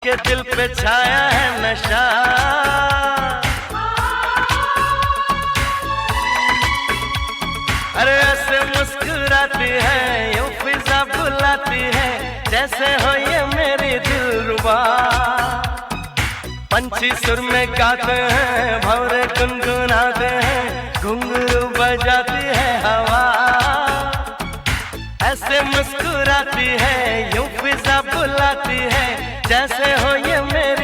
के दिल पे छाया है नशा, अरे ऐसे मुस्कुराती है यूं फिजा बुलाती है जैसे हो ये मेरी दिलरुबा। पंछी सुर में गाते हैं भंवरे गुनगुनाते हैं घुंघरू बजाती है हवा। ऐसे मुस्कुराती है यूं फिजा बुलाती है जैसे हो ये मेरी